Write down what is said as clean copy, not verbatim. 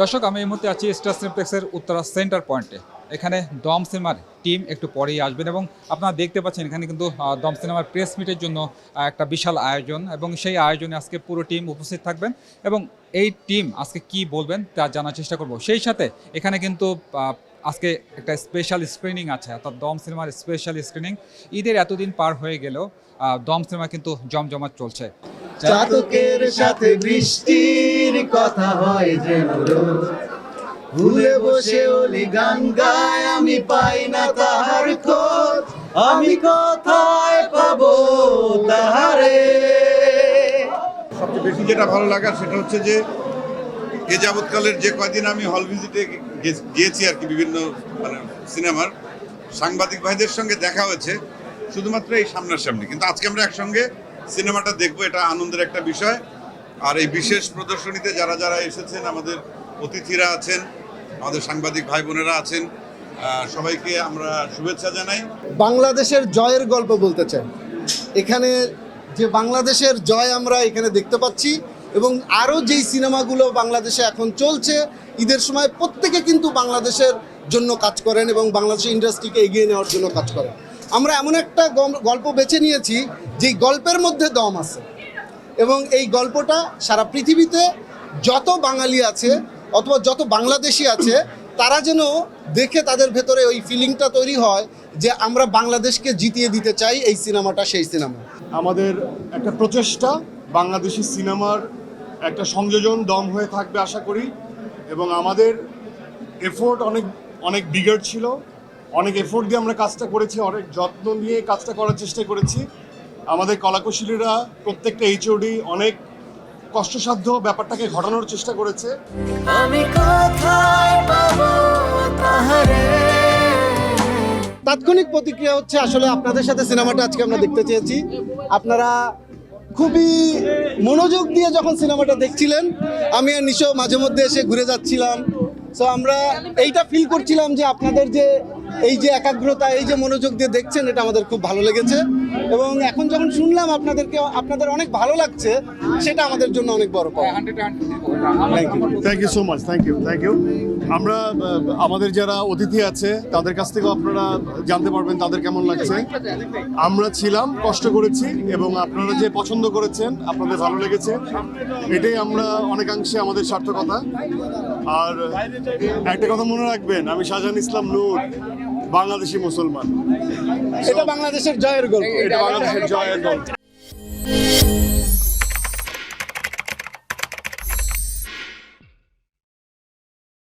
দর্শক, আমি এই মুহূর্তে আছি স্টার সিনেপ্লেক্সের উত্তরা সেন্টার পয়েন্টে। এখানে দম সিনেমার টিম একটু পরেই আসবেন এবং আপনারা দেখতে পাচ্ছেন এখানে কিন্তু দম সিনেমার প্রেস মিটের জন্য একটা বিশাল আয়োজন, এবং সেই আয়োজনে আজকে পুরো টিম উপস্থিত থাকবেন এবং এই টিম আজকে কি বলবেন তা জানার চেষ্টা করব। সেই সাথে এখানে কিন্তু আজকে একটা স্পেশাল স্ক্রিনিং আছে, অর্থাৎ দম সিনেমার স্পেশাল স্ক্রিনিং। ঈদের এতদিন পার হয়ে গেলেও দম সিনেমা কিন্তু জমজমাট চলছে। চাতকের সাথে বৃষ্টির কথা হয় যেন রোজ, ভুলে বসে ওলি গান গায় আমি পাই না তাহার খোঁজ, আমি কোথায় পাবো তাহারে। সবচেয়ে বেশি যেটা ভালো লাগার সেটা হচ্ছে যে এ যাবৎকালের যে কয়দিন আমি হল ভিজিটে গিয়েছি আর কি, বিভিন্ন সিনেমার সাংবাদিক ভাইদের সঙ্গে দেখা হয়েছে শুধুমাত্র এই সামনাসামনি, কিন্তু আজকে আমরা একসঙ্গে সিনেমাটা দেখবো, এটা আনন্দের একটা বিষয়। আর এই বিশেষ প্রদর্শনীতে যারা যারা এসেছেন, আমাদের অতিথিরা আছেন, আমাদের সাংবাদিক ভাই বোনেরা আছেন, সবাইকে আমরা শুভেচ্ছা জানাই। বাংলাদেশের জয়ের গল্প বলতে চাই। এখানে যে বাংলাদেশের জয় আমরা এখানে দেখতে পাচ্ছি, এবং আরও যেই সিনেমাগুলো বাংলাদেশে এখন চলছে ঈদের সময়, প্রত্যেকে কিন্তু বাংলাদেশের জন্য কাজ করেন এবং বাংলাদেশের ইন্ডাস্ট্রিকে এগিয়ে নেওয়ার জন্য কাজ করেন। আমরা এমন একটা গল্প বেছে নিয়েছি যেই গল্পের মধ্যে দম আছে, এবং এই গল্পটা সারা পৃথিবীতে যত বাঙালি আছে অথবা যত বাংলাদেশি আছে তারা যেন দেখে তাদের ভেতরে ওই ফিলিংটা তৈরি হয় যে আমরা বাংলাদেশকে জিতিয়ে দিতে চাই। এই সিনেমাটা সেই সিনেমা। আমাদের একটা প্রচেষ্টা, বাংলাদেশি সিনেমার একটা সংযোজন দম হয়ে থাকবে আশা করি, এবং আমাদের এফোর্ট অনেক অনেক বিগার ছিল, অনেক এফোর্ট দিয়ে আমরা কাজটা করেছি, অনেক যত্ন নিয়ে কাজটা করার চেষ্টা করেছি। আমাদের কলাকুশলীরা প্রত্যেকটা এইচওডি অনেক কষ্টসাধ্য ব্যাপারটাকে ঘটানোর চেষ্টা করেছে। আমি কোথায় পাবো তাহারে। তাৎক্ষণিক প্রতিক্রিয়া হচ্ছে আসলে আপনাদের সাথে সিনেমাটা আজকে আমরা দেখতে চেয়েছি। আপনারা খুবই মনোযোগ দিয়ে যখন সিনেমাটা দেখছিলেন, আমি আর নিশো মাঝে মধ্যে এসে ঘুরে যাচ্ছিলাম। সো আমরা এইটা ফিল করছিলাম যে আপনাদের যে এই যে একাগ্রতা, এই যে মনোযোগ দিয়ে দেখছেন, এটা আমাদের খুব ভালো লেগেছে। এবং এখন যখন শুনলাম আপনাদের অনেক ভালো লাগছে, সেটা আমাদের জন্য অনেক বড় পাওয়া। Thank you so much, thank you. আমরা আমাদের যারা অতিথি আছে তাদের কাছ থেকেও আপনারা জানতে পারবেন তাদের কেমন লাগছে। আমরা ছিলাম, কষ্ট করেছি, এবং আপনারা যে পছন্দ করেছেন, আপনাদের ভালো লেগেছে, এটাই আমরা অনেকাংশে আমাদের সার্থকতা। আর একটা কথা মনে রাখবেন, আমি শাহজাহান ইসলাম নূর, বাংলাদেশি মুসলমান। এটা বাংলাদেশের জয়ের গল্প। এটা বাংলাদেশের জয়ের গল্প।